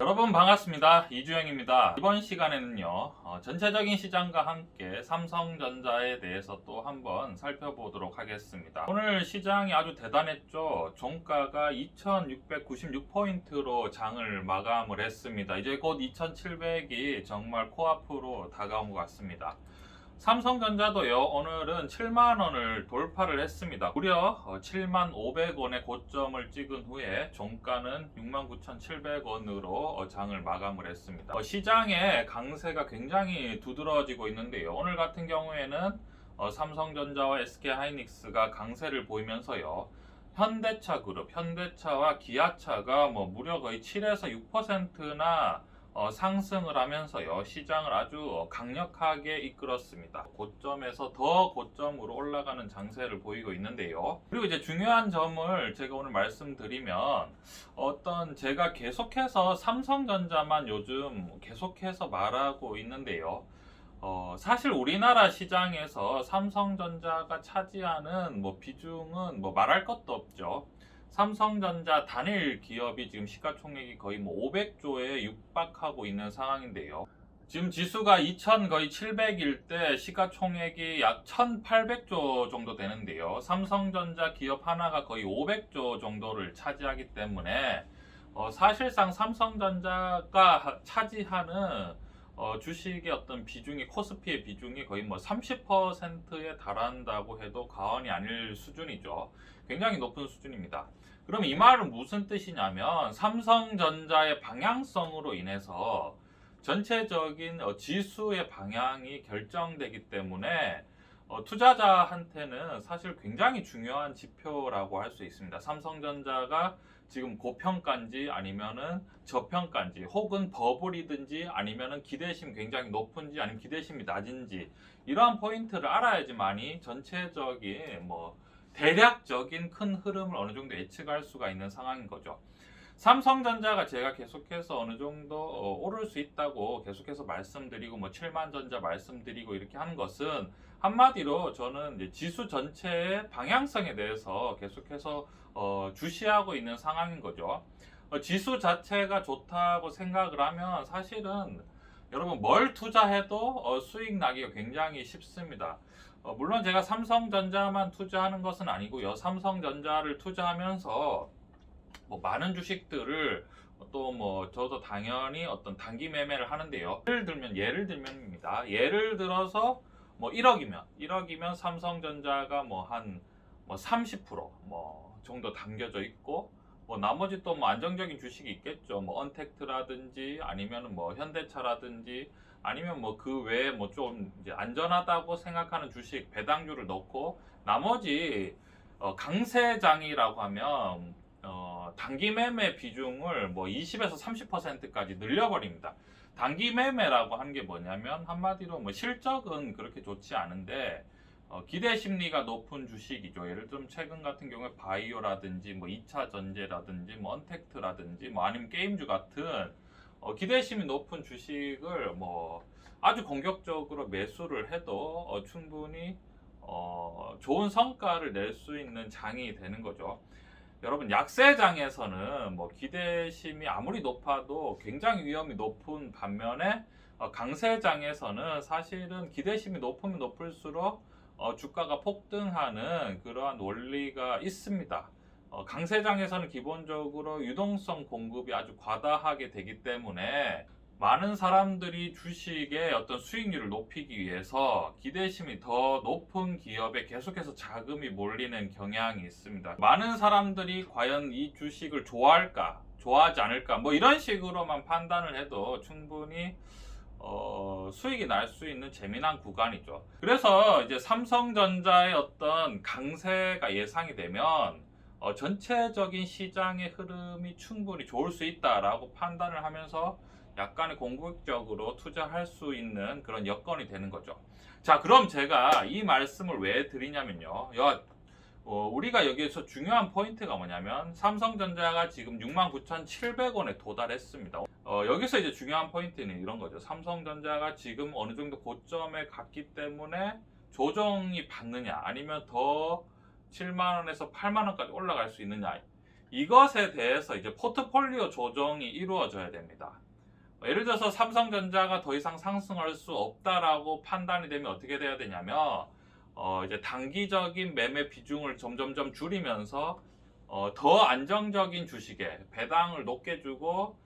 여러분 반갑습니다. 이주영입니다. 이번 시간에는요 전체적인 시장과 함께 삼성전자에 대해서 또 한번 살펴보도록 하겠습니다. 오늘 시장이 아주 대단했죠. 종가가 2696포인트로 장을 마감을 했습니다. 이제 곧 2700이 정말 코앞으로 다가온 것 같습니다. 삼성전자도요 오늘은 7만원을 돌파를 했습니다. 무려 7만500원의 고점을 찍은 후에 종가는 69,700원으로 장을 마감을 했습니다. 시장의 강세가 굉장히 두드러지고 있는데요. 오늘 같은 경우에는 삼성전자와 SK하이닉스가 강세를 보이면서요, 현대차 그룹, 현대차와 기아차가 무려 거의 7에서 6%나 상승을 하면서요 시장을 아주 강력하게 이끌었습니다. 고점에서 더 고점으로 올라가는 장세를 보이고 있는데요. 그리고 이제 중요한 점을 제가 오늘 말씀드리면, 제가 계속해서 삼성전자만 요즘 계속해서 말하고 있는데요. 사실 우리나라 시장에서 삼성전자가 차지하는 비중은 말할 것도 없죠. 삼성전자 단일 기업이 지금 시가총액이 거의 500조에 육박하고 있는 상황인데요. 지금 지수가 2000 거의 700일 때 시가총액이 약 1800조 정도 되는데요. 삼성전자 기업 하나가 거의 500조 정도를 차지하기 때문에 사실상 삼성전자가 차지하는 주식의 어떤 비중이, 코스피의 비중이 거의 30%에 달한다고 해도 과언이 아닐 수준이죠. 굉장히 높은 수준입니다. 그럼 이 말은 무슨 뜻이냐면, 삼성전자의 방향성으로 인해서 전체적인 지수의 방향이 결정되기 때문에 투자자한테는 사실 굉장히 중요한 지표라고 할 수 있습니다. 삼성전자가 지금 고평가인지 아니면은 저평가인지, 혹은 버블이든지 아니면은 기대심이 굉장히 높은지 아니면 기대심이 낮은지, 이러한 포인트를 알아야지만이 전체적인 대략적인 큰 흐름을 어느 정도 예측할 수가 있는 상황인 거죠. 삼성전자가 제가 계속해서 어느 정도 오를 수 있다고 계속해서 말씀드리고 7만전자 말씀드리고 이렇게 하는 것은, 한마디로 저는 이제 지수 전체의 방향성에 대해서 계속해서 주시하고 있는 상황인 거죠. 지수 자체가 좋다고 생각을 하면 사실은 여러분 뭘 투자해도 수익 나기가 굉장히 쉽습니다. 물론 제가 삼성전자만 투자하는 것은 아니고요. 삼성전자를 투자하면서 많은 주식들을 또 저도 당연히 어떤 단기 매매를 하는데요. 예를 들면입니다. 예를 들어서 1억이면 삼성전자가 한 30% 정도 담겨져 있고, 나머지 또 안정적인 주식이 있겠죠. 언택트라든지 아니면 현대차라든지 아니면 그 외에 좀 이제 안전하다고 생각하는 주식 배당주를 넣고, 나머지 강세장이라고 하면 단기 매매 비중을 20에서 30%까지 늘려버립니다. 단기 매매라고 하는 게 뭐냐면, 한마디로 실적은 그렇게 좋지 않은데 기대 심리가 높은 주식이죠. 예를 들면 최근 같은 경우에 바이오라든지 2차 전지라든지 언택트라든지 아니면 게임주 같은 기대심이 높은 주식을 아주 공격적으로 매수를 해도 충분히 좋은 성과를 낼 수 있는 장이 되는 거죠. 여러분, 약세장에서는 기대심이 아무리 높아도 굉장히 위험이 높은 반면에, 강세장에서는 사실은 기대심이 높으면 높을수록 주가가 폭등하는 그러한 원리가 있습니다. 강세장에서는 기본적으로 유동성 공급이 아주 과다하게 되기 때문에 많은 사람들이 주식의 어떤 수익률을 높이기 위해서 기대심이 더 높은 기업에 계속해서 자금이 몰리는 경향이 있습니다. 많은 사람들이 과연 이 주식을 좋아할까, 좋아하지 않을까, 이런 식으로만 판단을 해도 충분히 수익이 날 수 있는 재미난 구간이죠. 그래서 이제 삼성전자의 어떤 강세가 예상이 되면 전체적인 시장의 흐름이 충분히 좋을 수 있다라고 판단을 하면서 약간의 공격적으로 투자할 수 있는 그런 여건이 되는 거죠. 자, 그럼 제가 이 말씀을 왜 드리냐면요. 우리가 여기에서 중요한 포인트가 뭐냐면, 삼성전자가 지금 69,700원에 도달했습니다. 여기서 이제 중요한 포인트는 이런 거죠. 삼성전자가 지금 어느 정도 고점에 갔기 때문에 조정이 받느냐, 아니면 더 7만원에서 8만원까지 올라갈 수 있느냐, 이것에 대해서 이제 포트폴리오 조정이 이루어져야 됩니다. 예를 들어서 삼성전자가 더 이상 상승할 수 없다라고 판단이 되면 어떻게 돼야 되냐면 이제 단기적인 매매 비중을 점점점 줄이면서 더 안정적인 주식에 배당을 높게 주고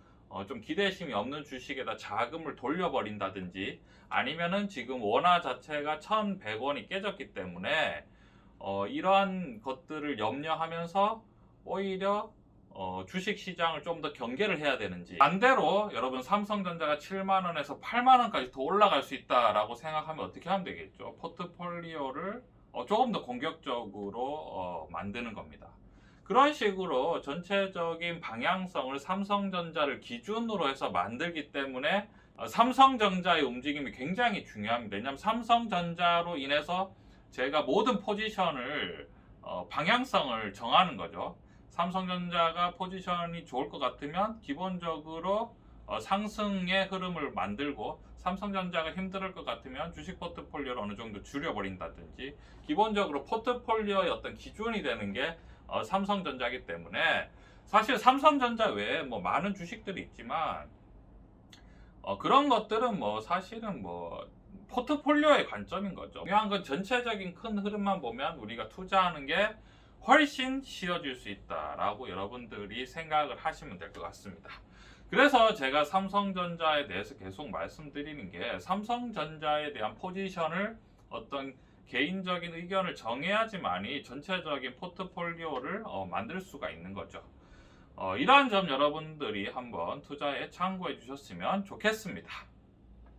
좀 기대심이 없는 주식에다 자금을 돌려버린다든지, 아니면은 지금 원화 자체가 1,100원이 깨졌기 때문에 이러한 것들을 염려하면서 오히려 주식 시장을 좀 더 경계를 해야 되는지, 반대로 여러분 삼성전자가 7만원에서 8만원까지 더 올라갈 수 있다라고 생각하면 어떻게 하면 되겠죠? 포트폴리오를 조금 더 공격적으로 만드는 겁니다. 그런 식으로 전체적인 방향성을 삼성전자를 기준으로 해서 만들기 때문에 삼성전자의 움직임이 굉장히 중요합니다. 왜냐하면 삼성전자로 인해서 제가 모든 포지션을 방향성을 정하는 거죠. 삼성전자가 포지션이 좋을 것 같으면 기본적으로 상승의 흐름을 만들고, 삼성전자가 힘들 것 같으면 주식 포트폴리오를 어느 정도 줄여버린다든지, 기본적으로 포트폴리오의 어떤 기준이 되는 게 삼성전자이기 때문에, 사실 삼성전자 외에 뭐 많은 주식들이 있지만 그런 것들은 뭐 사실은 뭐 포트폴리오의 관점인 거죠. 중요한 건 전체적인 큰 흐름만 보면 우리가 투자하는 게 훨씬 쉬워질 수 있다라고 여러분들이 생각을 하시면 될 것 같습니다. 그래서 제가 삼성전자에 대해서 계속 말씀드리는 게, 삼성전자에 대한 포지션을 어떤 개인적인 의견을 정해야지만이 전체적인 포트폴리오를 만들 수가 있는 거죠. 이러한 점 여러분들이 한번 투자에 참고해 주셨으면 좋겠습니다.